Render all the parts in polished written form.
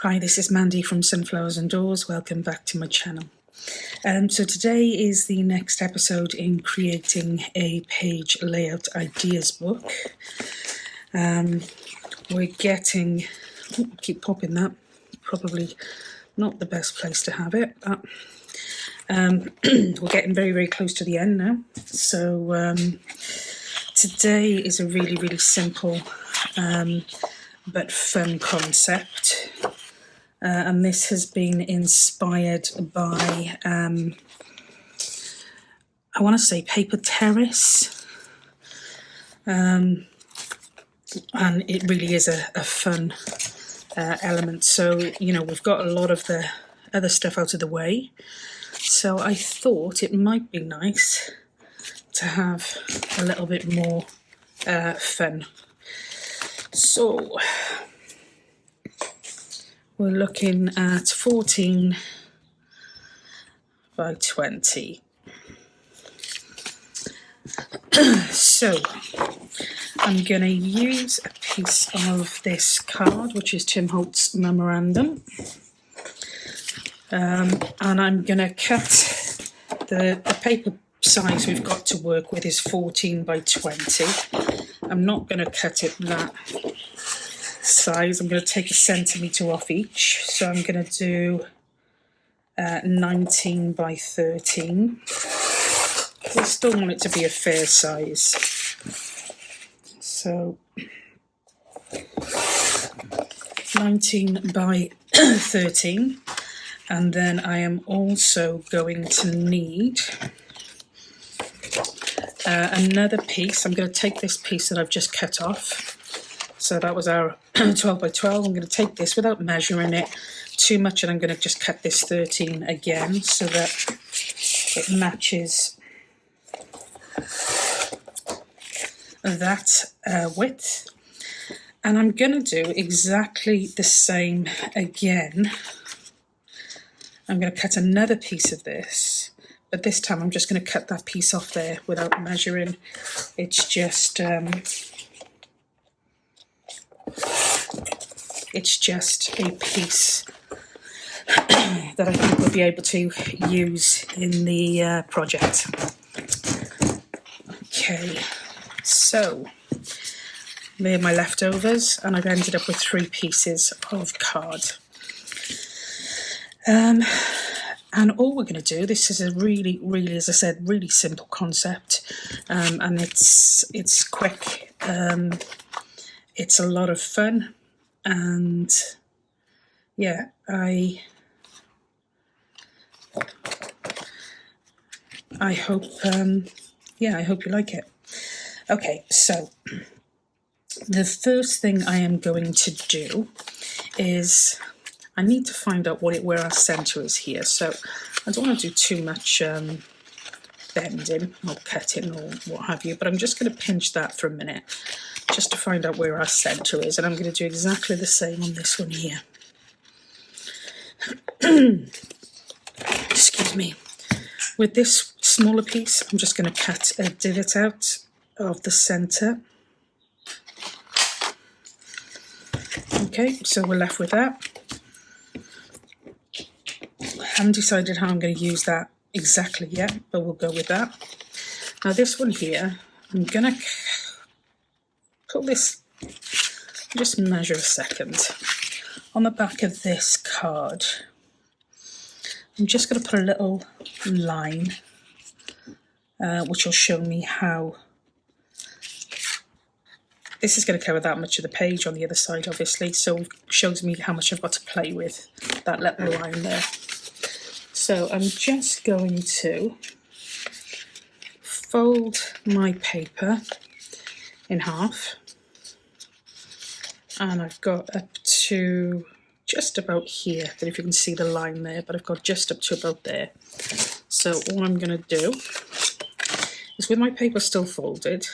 Hi, this is Mandy from SunflowersAndDors. Welcome back to my channel. So today is the next episode in creating a page layout ideas book. We're getting, keep popping that, probably not the best place to have it, but we're getting very, very close to the end now. So today is a really, really simple but fun concept. And this has been inspired by, I want to say paper terrace. And it really is a fun element. So, you know, we've got a lot of the other stuff out of the way. So I thought it might be nice to have a little bit more fun. So we're looking at 14 by 20. So I'm going to use a piece of this card, which is Tim Holtz memorandum. And I'm going to cut the paper size we've got to work with is 14 by 20. I'm not going to cut it that size. I'm going to take a centimetre off each. So I'm going to do 19 by 13. I still want it to be a fair size. So 19 by 13. And then I am also going to need another piece. I'm going to take this piece that I've just cut off. So that was our 12 by 12. I'm going to take this without measuring it too much, and I'm going to just cut this 13 again so that it matches that width. And I'm going to do exactly the same again. I'm going to cut another piece of this, but this time I'm just going to cut that piece off there without measuring. It's just a piece that I think we'll be able to use in the project. Okay, so they're my leftovers, and I've ended up with 3 pieces of card. And all we're going to do, this is a really, really, as I said, really simple concept, and it's quick. It's a lot of fun, and yeah, I hope I hope you like it. Okay, so the first thing I am going to do is I need to find out where our centre is here. So I don't want to do too much bending or cutting or what have you, but I'm just going to pinch that for a minute just to find out where our centre is, and I'm going to do exactly the same on this one here. Excuse me. With this smaller piece, I'm just going to cut a divot out of the centre. Okay, so we're left with that. I haven't decided how I'm going to use that exactly yet, but we'll go with that. Now this one here, I'm going to put this, just measure a second, on the back of this card. I'm just going to put a little line, which will show me how. This is going to cover that much of the page on the other side, obviously, so it shows me how much I've got to play with, that little line there. So I'm just going to fold my paper in half, and I've got up to just about here. I don't know if you can see the line there, but I've got just up to about there. So all I'm going to do is, with my paper still folded,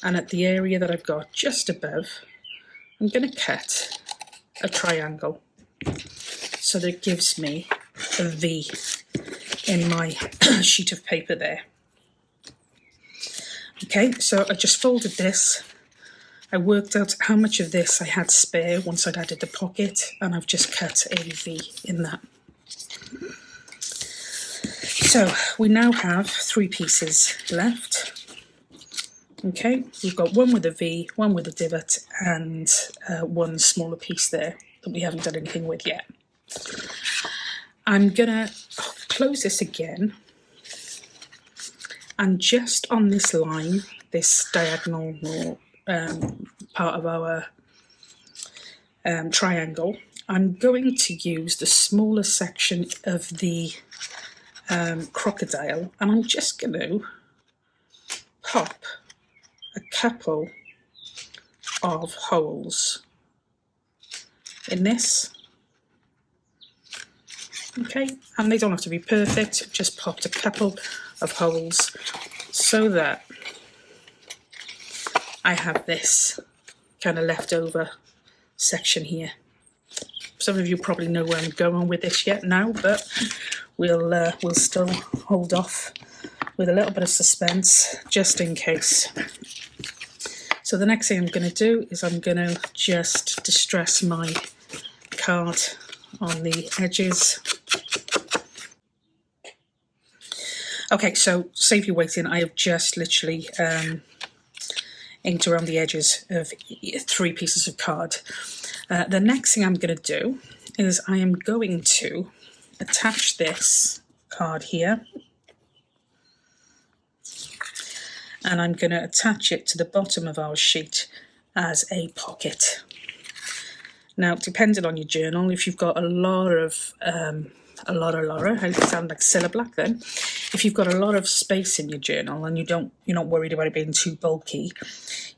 and at the area that I've got just above, I'm going to cut a triangle so that it gives me a V in my sheet of paper there. Okay, so I just folded this I worked out how much of this I had spare once I'd added the pocket, and I've just cut a V in that. So we now have 3 pieces left. Okay, we've got one with a V, one with a divot, and one smaller piece there that we haven't done anything with yet. I'm gonna close this again, and just on this line, this diagonal or part of our triangle, I'm going to use the smaller section of the crocodile, and I'm just going to pop a couple of holes in this. Okay, and they don't have to be perfect, just popped a couple of holes so that I have this kind of leftover section here. Some of you probably know where I'm going with this yet now, but we'll still hold off with a little bit of suspense just in case. So the next thing I'm going to do is I'm going to just distress my card on the edges. Okay, so save you waiting, I have just literally inked around the edges of 3 pieces of card. The next thing I'm going to do is I am going to attach this card here, and I'm going to attach it to the bottom of our sheet as a pocket. Now, depending on your journal, if you've got a lot of I sound like Cilla Black then. If you've got a lot of space in your journal and you're not worried about it being too bulky,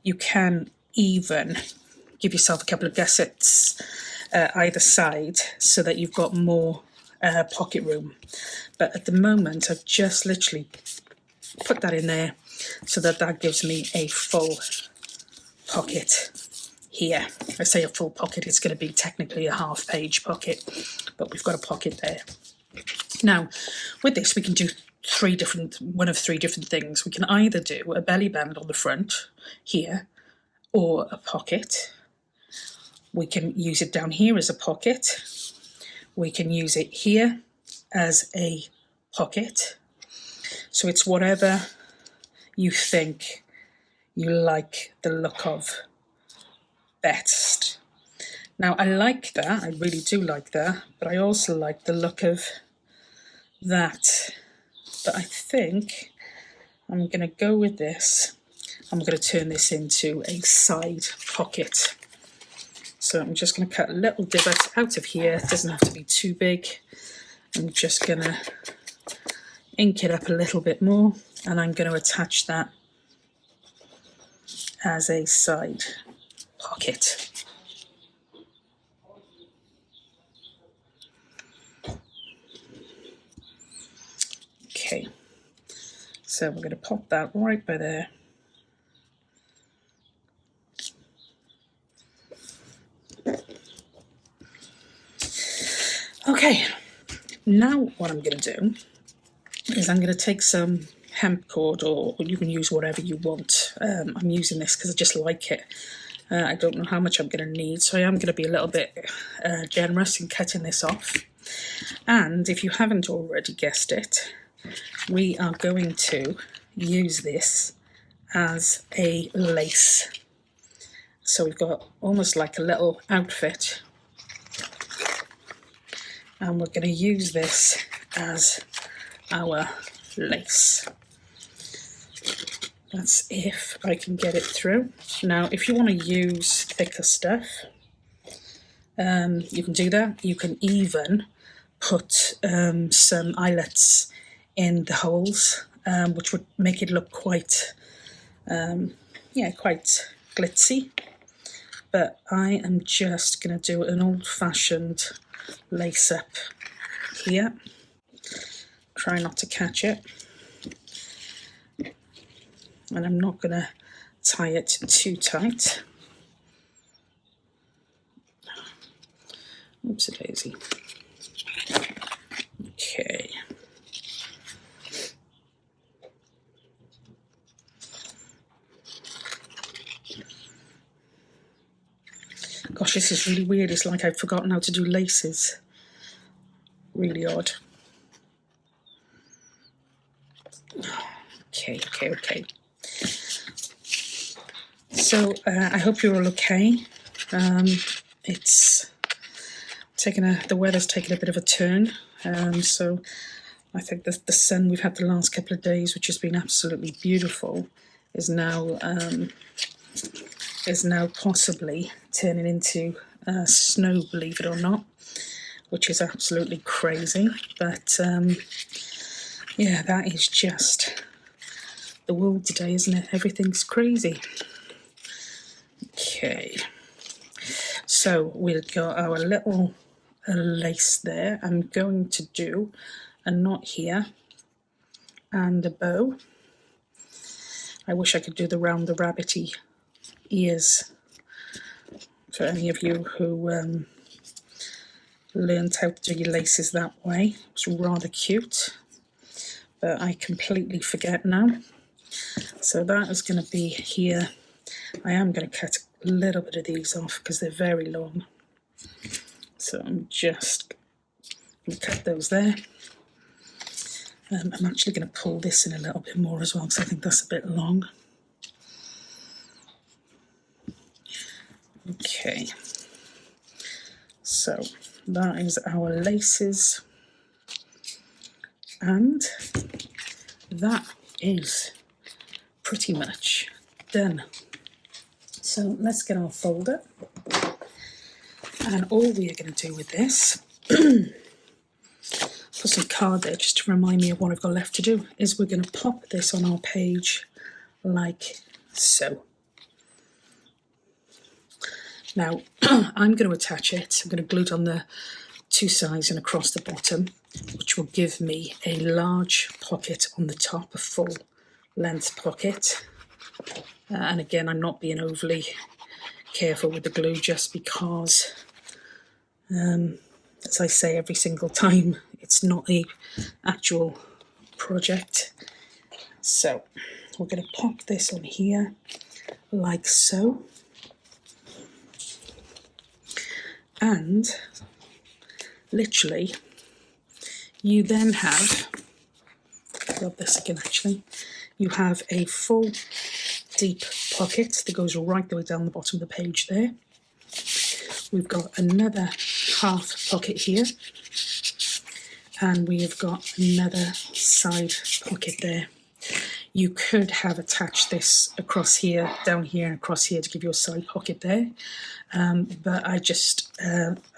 you can even give yourself a couple of gussets either side so that you've got more pocket room. But at the moment, I've just literally put that in there so that gives me a full pocket here. I say a full pocket, it's going to be technically a half-page pocket, but we've got a pocket there. Now, with this, we can do one of three different things. We can either do a belly band on the front here, or a pocket. We can use it down here as a pocket. We can use it here as a pocket. So it's whatever you think you like the look of best. Now, I like that, I really do like that, but I also like the look of that. But I think I'm going to go with this. I'm going to turn this into a side pocket. So I'm just going to cut a little divot out of here. It doesn't have to be too big. I'm just going to ink it up a little bit more, and I'm going to attach that as a side pocket. Okay, so we're going to pop that right by there. Okay, now what I'm going to do is I'm going to take some hemp cord, or you can use whatever you want. I'm using this because I just like it. I don't know how much I'm going to need, so I am going to be a little bit generous in cutting this off. And if you haven't already guessed it, we are going to use this as a lace. So we've got almost like a little outfit, and we're going to use this as our lace. That's if I can get it through. Now, if you want to use thicker stuff, you can do that. You can even put some eyelets in the holes, which would make it look quite glitzy. But I am just going to do an old-fashioned lace up here. Try not to catch it. And I'm not going to tie it too tight. Oopsie-daisy. Okay. Gosh, this is really weird. It's like I've forgotten how to do laces. Really odd. Okay. So I hope you're all okay. It's the weather's taken a bit of a turn. So I think the sun we've had the last couple of days, which has been absolutely beautiful, is now possibly turning into snow, believe it or not, which is absolutely crazy. But yeah, that is just the world today, isn't it? Everything's crazy. Okay, so we've got our little lace there. I'm going to do a knot here and a bow. I wish I could do the round the rabbity ears for any of you who learned how to do your laces that way. It's rather cute, but I completely forget now. So that is going to be here. I am going to cut a little bit of these off because they're very long. So I'm just going to cut those there. I'm actually going to pull this in a little bit more as well because I think that's a bit long. Okay, so that is our laces, and that is pretty much done. So let's get our folder, and all we are going to do with this, put some card there just to remind me of what I've got left to do, is we're going to plop this on our page like so. Now, I'm going to attach it. I'm going to glue it on the two sides and across the bottom, which will give me a large pocket on the top, a full length pocket. And again, I'm not being overly careful with the glue just because, as I say every single time, it's not an actual project. So we're going to pop this on here like so. And literally, you then have, grab this again actually, you have a full deep pocket that goes right the way down the bottom of the page there. We've got another half pocket here, and we have got another side pocket there. You could have attached this across here, down here, and across here to give you a side pocket there. But I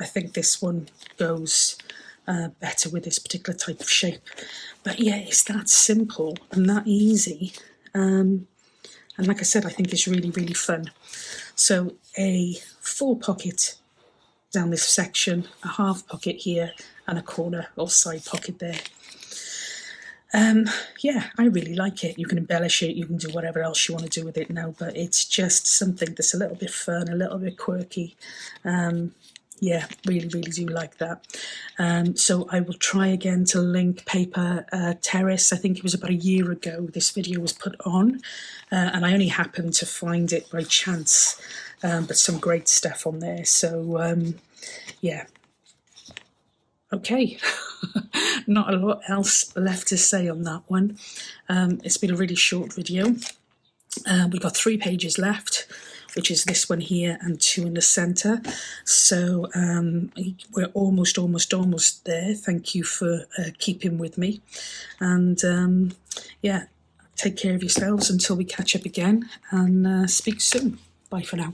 think this one goes better with this particular type of shape. But yeah, it's that simple and that easy. And like I said, I think it's really, really fun. So a full pocket down this section, a half pocket here, and a corner or side pocket there. Yeah, I really like it. You can embellish it, you can do whatever else you want to do with it now, but it's just something that's a little bit fun, a little bit quirky. Yeah, really, really do like that. So I will try again to link Paper Terrace. I think it was about a year ago this video was put on, and I only happened to find it by chance, but some great stuff on there. So, yeah. Okay, not a lot else left to say on that one. It's been a really short video. We've got 3 pages left, which is this one here and 2 in the centre. So we're almost there. Thank you for keeping with me. And yeah, take care of yourselves until we catch up again, and speak soon. Bye for now.